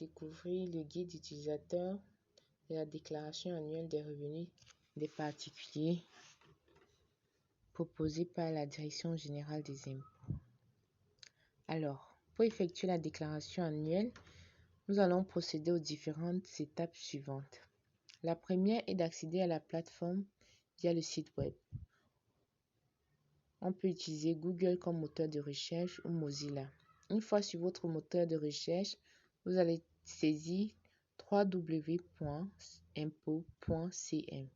découvrir le guide utilisateur de la déclaration annuelle des revenus des particuliers proposé par la Direction générale des impôts. Alors, pour effectuer la déclaration annuelle, nous allons procéder aux différentes étapes suivantes. La première est d'accéder à la plateforme via le site web. On peut utiliser Google comme moteur de recherche ou Mozilla. Une fois sur votre moteur de recherche, vous allez saisir www.impôt.cm.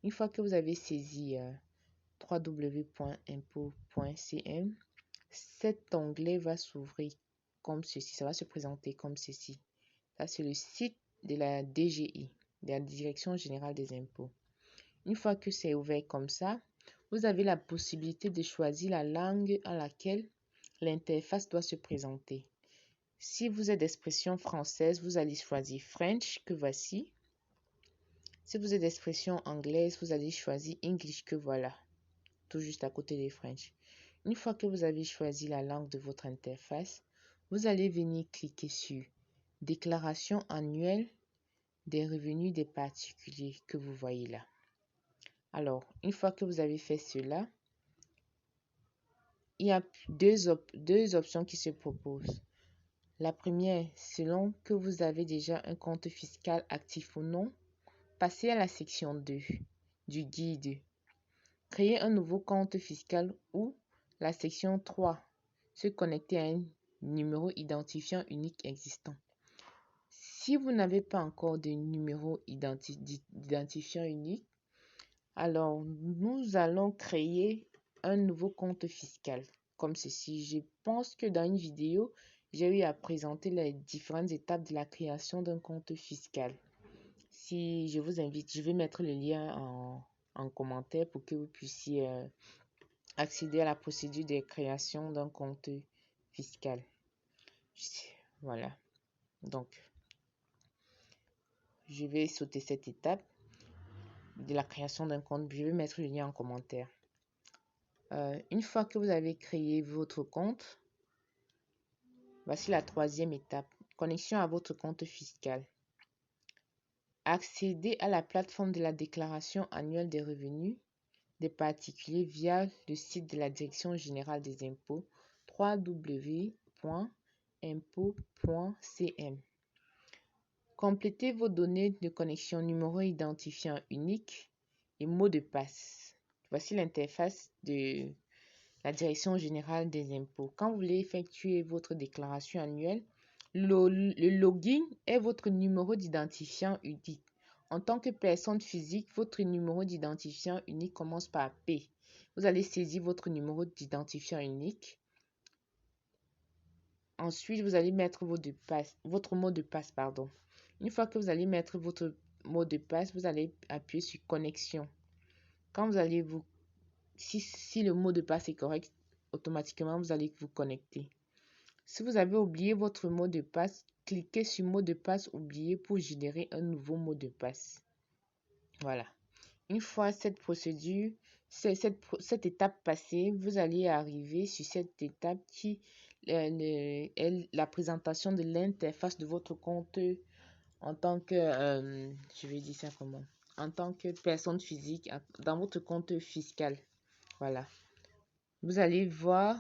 Une fois que vous avez saisi www.impôt.cm, cet onglet va s'ouvrir comme ceci. Ça va se présenter comme ceci. Ça, c'est le site de la DGI, de la Direction générale des impôts. Une fois que c'est ouvert comme ça, vous avez la possibilité de choisir la langue à laquelle l'interface doit se présenter. Si vous êtes d'expression française, vous allez choisir French, que voici. Si vous êtes d'expression anglaise, vous allez choisir English, que voilà, tout juste à côté des French. Une fois que vous avez choisi la langue de votre interface, vous allez venir cliquer sur Déclaration annuelle des revenus des particuliers que vous voyez là. Alors, une fois que vous avez fait cela, il y a deux options qui se proposent. La première, selon que vous avez déjà un compte fiscal actif ou non, passez à la section 2 du guide. Créer un nouveau compte fiscal ou la section 3, se connecter à un numéro identifiant unique existant. Si vous n'avez pas encore de numéro identifiant unique, alors nous allons créer un nouveau compte fiscal comme ceci. Je pense que dans une vidéo, j'ai eu à présenter les différentes étapes de la création d'un compte fiscal. Si je vous invite, je vais mettre le lien en commentaire pour que vous puissiez accéder à la procédure de création d'un compte fiscal. Voilà. Donc, je vais sauter cette étape de la création d'un compte. Je vais mettre le lien en commentaire. Une fois que vous avez créé votre compte, voici la troisième étape. Connexion à votre compte fiscal. Accédez à la plateforme de la déclaration annuelle des revenus des particuliers via le site de la Direction générale des impôts www.impôt.cm. Complétez vos données de connexion, numéro identifiant unique et mot de passe. Voici l'interface de la Direction générale des impôts. Quand vous voulez effectuer votre déclaration annuelle, le login est votre numéro d'identifiant unique. En tant que personne physique, votre numéro d'identifiant unique commence par P. Vous allez saisir votre numéro d'identifiant unique. Ensuite, vous allez mettre votre mot de passe. Une fois que vous allez mettre votre mot de passe, vous allez appuyer sur connexion. Quand vous allez si le mot de passe est correct, automatiquement, vous allez vous connecter. Si vous avez oublié votre mot de passe, cliquez sur mot de passe oublié pour générer un nouveau mot de passe. Voilà. Une fois cette procédure, cette étape passée, vous allez arriver sur cette étape qui est la présentation de l'interface de votre compte en tant que, je vais dire ça comment, en tant que personne physique dans votre compte fiscal. Voilà. Vous allez voir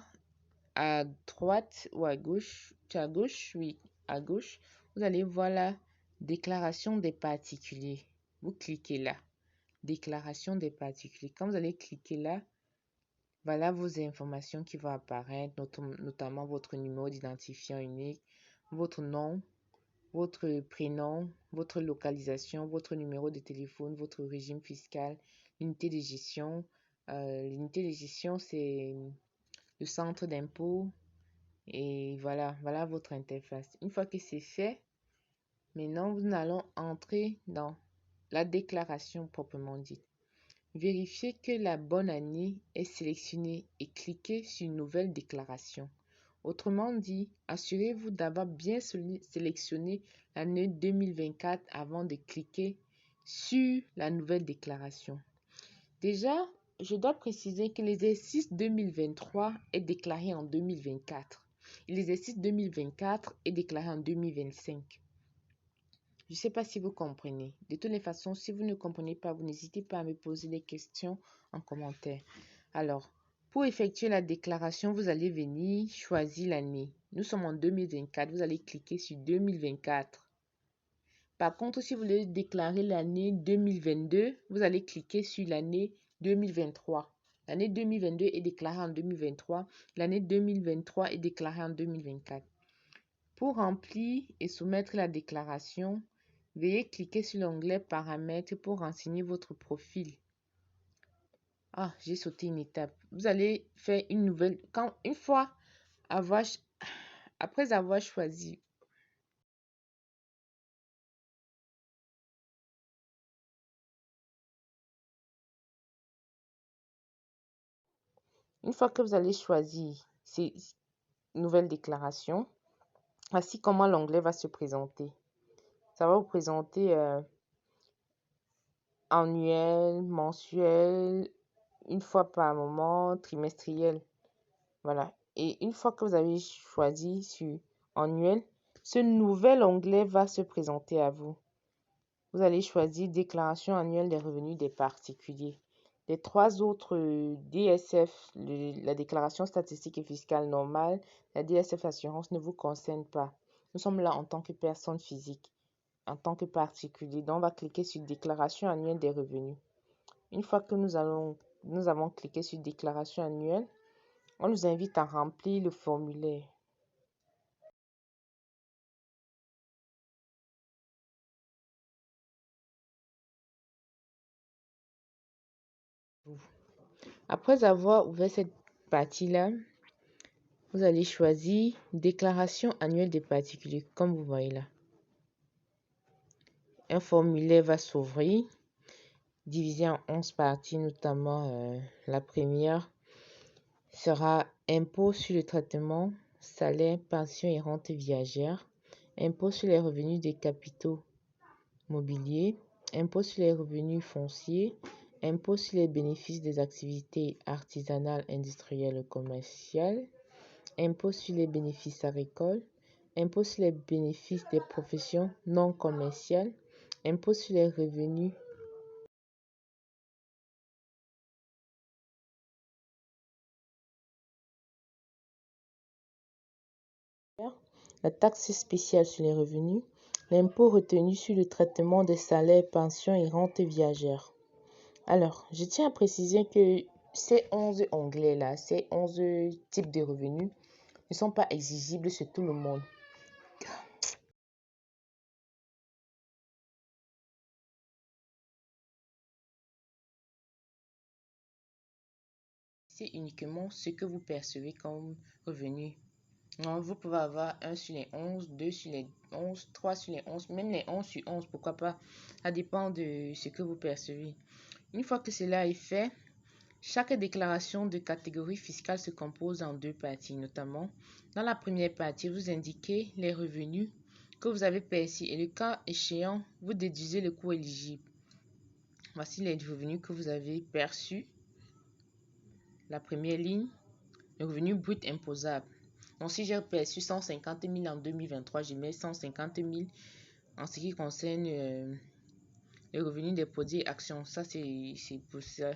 à droite ou à gauche, oui, à gauche, vous allez voir la déclaration des particuliers. Vous cliquez là, déclaration des particuliers. Quand vous allez cliquer là, voilà vos informations qui vont apparaître, notamment votre numéro d'identifiant unique, votre nom, votre prénom, votre localisation, votre numéro de téléphone, votre régime fiscal, l'unité de gestion. L'unité de gestion, c'est le centre d'impôt. Et voilà votre interface. Une fois que c'est fait, maintenant nous allons entrer dans la déclaration proprement dite. Vérifiez que la bonne année est sélectionnée et cliquez sur Nouvelle déclaration. Autrement dit, assurez-vous d'avoir bien sélectionné l'année 2024 avant de cliquer sur la nouvelle déclaration. Déjà, je dois préciser que l'exercice 2023 est déclaré en 2024. Et l'exercice 2024 est déclaré en 2025. Je ne sais pas si vous comprenez. De toutes les façons, si vous ne comprenez pas, vous n'hésitez pas à me poser des questions en commentaire. Alors, pour effectuer la déclaration, vous allez venir choisir l'année. Nous sommes en 2024. Vous allez cliquer sur 2024. Par contre, si vous voulez déclarer l'année 2022, vous allez cliquer sur l'année 2023. L'année 2022 est déclarée en 2023. L'année 2023 est déclarée en 2024. Pour remplir et soumettre la déclaration, veuillez cliquer sur l'onglet Paramètres pour renseigner votre profil. Ah, j'ai sauté une étape. Vous allez faire une nouvelle. Après avoir choisi. Une fois que vous allez choisir ces nouvelles déclarations, voici comment l'onglet va se présenter. Ça va vous présenter annuel, mensuel, une fois par moment, trimestriel. Voilà. Et une fois que vous avez choisi sur annuel, ce nouvel onglet va se présenter à vous. Vous allez choisir déclaration annuelle des revenus des particuliers. Les trois autres DSF, la déclaration statistique et fiscale normale, la DSF assurance ne vous concernent pas. Nous sommes là en tant que personne physique, en tant que particulier. Donc, on va cliquer sur déclaration annuelle des revenus. Une fois que nous avons cliqué sur déclaration annuelle, on nous invite à remplir le formulaire. Après avoir ouvert cette partie-là, vous allez choisir déclaration annuelle des particuliers, comme vous voyez là. Un formulaire va s'ouvrir, divisé en 11 parties, notamment la première sera impôt sur le traitement, salaire, pension et rente viagère, impôt sur les revenus des capitaux mobiliers, impôt sur les revenus fonciers, impôt sur les bénéfices des activités artisanales, industrielles ou commerciales, impôt sur les bénéfices agricoles, impôt sur les bénéfices des professions non commerciales, impôt sur les revenus, la taxe spéciale sur les revenus, l'impôt retenu sur le traitement des salaires, pensions et rentes viagères. Alors, je tiens à préciser que ces 11 onglets-là, ces 11 types de revenus ne sont pas exigibles sur tout le monde. C'est uniquement ce que vous percevez comme revenu. Donc, vous pouvez avoir 1 sur les 11, 2 sur les 11, 3 sur les 11, même les 11 sur 11, pourquoi pas. Ça dépend de ce que vous percevez. Une fois que cela est fait, chaque déclaration de catégorie fiscale se compose en deux parties, notamment. Dans la première partie, vous indiquez les revenus que vous avez perçus et le cas échéant, vous déduisez le coût éligible. Voici les revenus que vous avez perçus. La première ligne, le revenu brut imposable. Donc, si j'ai perçu 150 000 en 2023, je mets 150 000 en ce qui concerne les revenus des produits et actions. Ça, c'est pour ça.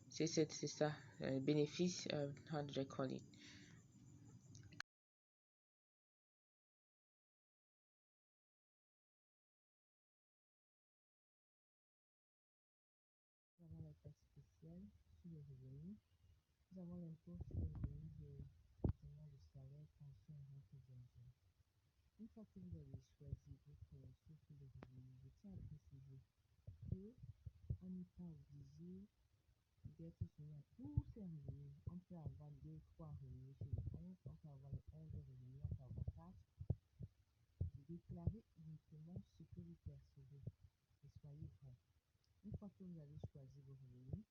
C'est ça. Bénéfice, how do I call it? Nous avons la taxe spéciale sur les revenus. Nous avons l'impôt sur les revenus de traitement de salaire, pension et rente viagère. Une fois que vous avez choisi votre source de revenus, je tiens à préciser qu'on n'est pas obligé d'être soumis à tous ces revenus. On peut avoir 2, 3 revenus sur les 11, on peut avoir les 11 revenus, on peut avoir 4. Déclarez uniquement ce que vous percevez et soyez vrai. Une fois que vous avez choisi vos revenus,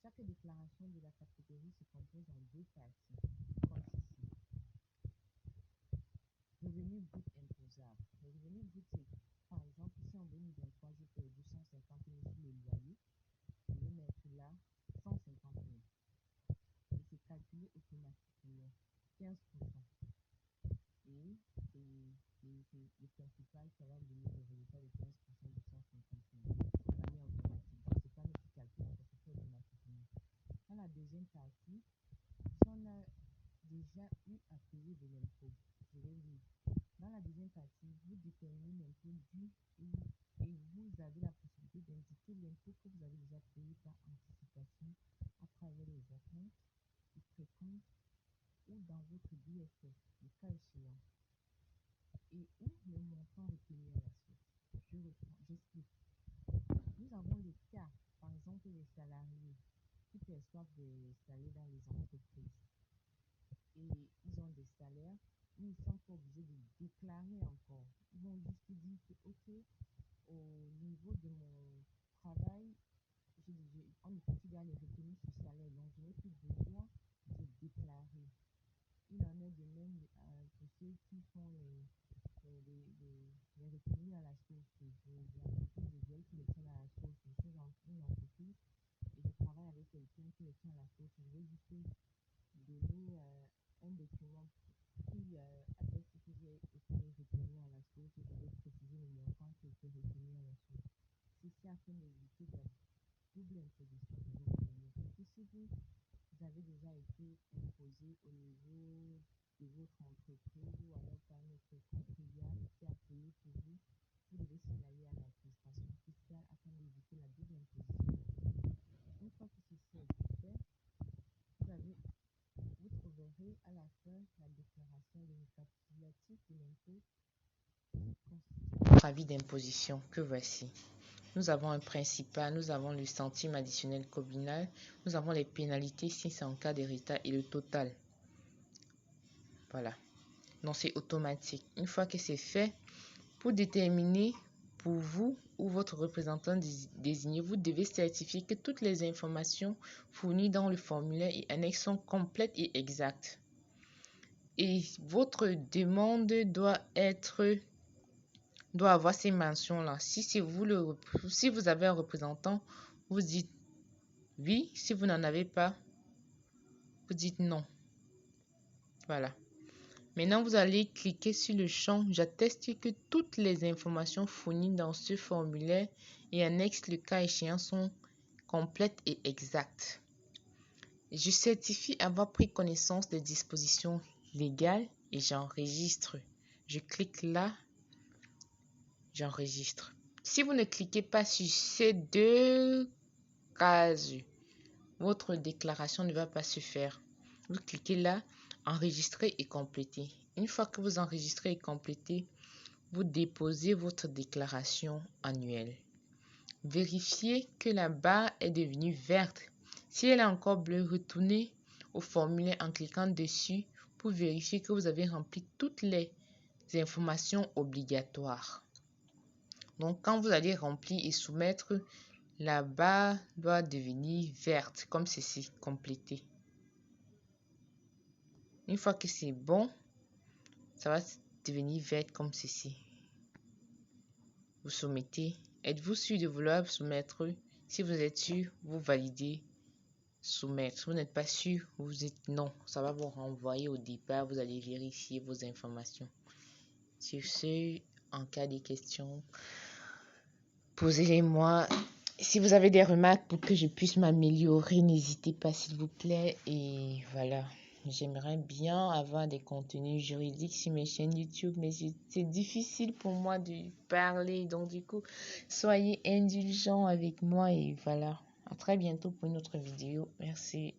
chaque déclaration de la catégorie se compose en deux parties, comme ceci. Revenu brut imposable. Le revenu brut, c'est par exemple ici en 2023, j'ai perdu 150 000 sur le loyer. Je vais mettre là 150 000. Et c'est calculé automatiquement, 15%. principal, ça va me donner le résultat de 15% de 150 000 de manière automatique. Donc, c'est pas nous qui calculons, ça se fait automatiquement. Dans la deuxième partie, si on a déjà eu à payer de l'impôt, je vais lire. Dans la deuxième partie, vous déterminez l'impôt dû et vous avez la possibilité d'indiquer l'impôt que vous avez déjà payé par anticipation à travers les acomptes, les précomptes ou dans votre DSS, le cas échéant, et ou le montant retenu à la source. J'explique. Nous avons les cas, par exemple, les salariés qui perçoivent des salaires dans les entreprises et ils ont des salaires, ils ne sont pas obligés de déclarer encore. Ils vont juste dire que, ok, au niveau de mon travail, on ne peut plus dans les retenues sur salaire, donc je n'ai plus besoin de déclarer. Il en est de même pour ceux qui font les retenues à la source. Les entreprises de gel qui les tiennent à la source. Je suis dans une entreprise et je travaille avec quelqu'un qui les tient à la source. Je vais juste donner un document qui atteste que j'ai été retenu à la source et je vais préciser le montant qui a été retenu à la source. Ceci afin d'éviter la double imposition de vos revenus. Surtout si vous avez déjà été imposé au niveau de votre entreprise ou alors par notre contribuable qui a payé pour vous, vous devez signaler à l'administration fiscale afin d'éviter la double imposition. Une fois que ceci est fait, vous trouverez à la fin la déclaration de récapitulatif de l'impôt constituant votre avis d'imposition que voici. Nous avons un principal, nous avons le centime additionnel communal, nous avons les pénalités si c'est en cas d'héritage et le total. Voilà. Donc c'est automatique. Une fois que c'est fait, pour déterminer pour vous ou votre représentant désigné, vous devez certifier que toutes les informations fournies dans le formulaire et annexes sont complètes et exactes. Et votre demande doit avoir ces mentions-là. Si vous avez un représentant, vous dites oui. Si vous n'en avez pas, vous dites non. Voilà. Maintenant, vous allez cliquer sur le champ « J'atteste que toutes les informations fournies dans ce formulaire et annexes le cas échéant sont complètes et exactes. Je certifie avoir pris connaissance des dispositions légales et j'enregistre. » Je clique là. J'enregistre. Si vous ne cliquez pas sur ces deux cases, votre déclaration ne va pas se faire. Vous cliquez là, enregistrer et compléter. Une fois que vous enregistrez et complétez, vous déposez votre déclaration annuelle. Vérifiez que la barre est devenue verte. Si elle est encore bleue, retournez au formulaire en cliquant dessus pour vérifier que vous avez rempli toutes les informations obligatoires. Donc, quand vous allez remplir et soumettre, la barre doit devenir verte, comme ceci, complété. Une fois que c'est bon, ça va devenir vert comme ceci. Vous soumettez. Êtes-vous sûr de vouloir soumettre? Si vous êtes sûr, vous validez soumettre. Vous n'êtes pas sûr, vous dites non. Ça va vous renvoyer au départ. Vous allez vérifier vos informations. Sur ce, en cas de questions, posez-les-moi. Si vous avez des remarques pour que je puisse m'améliorer, n'hésitez pas s'il vous plaît. Et voilà, j'aimerais bien avoir des contenus juridiques sur mes chaînes YouTube, mais c'est difficile pour moi de parler. Donc du coup, soyez indulgents avec moi et voilà. À très bientôt pour une autre vidéo. Merci.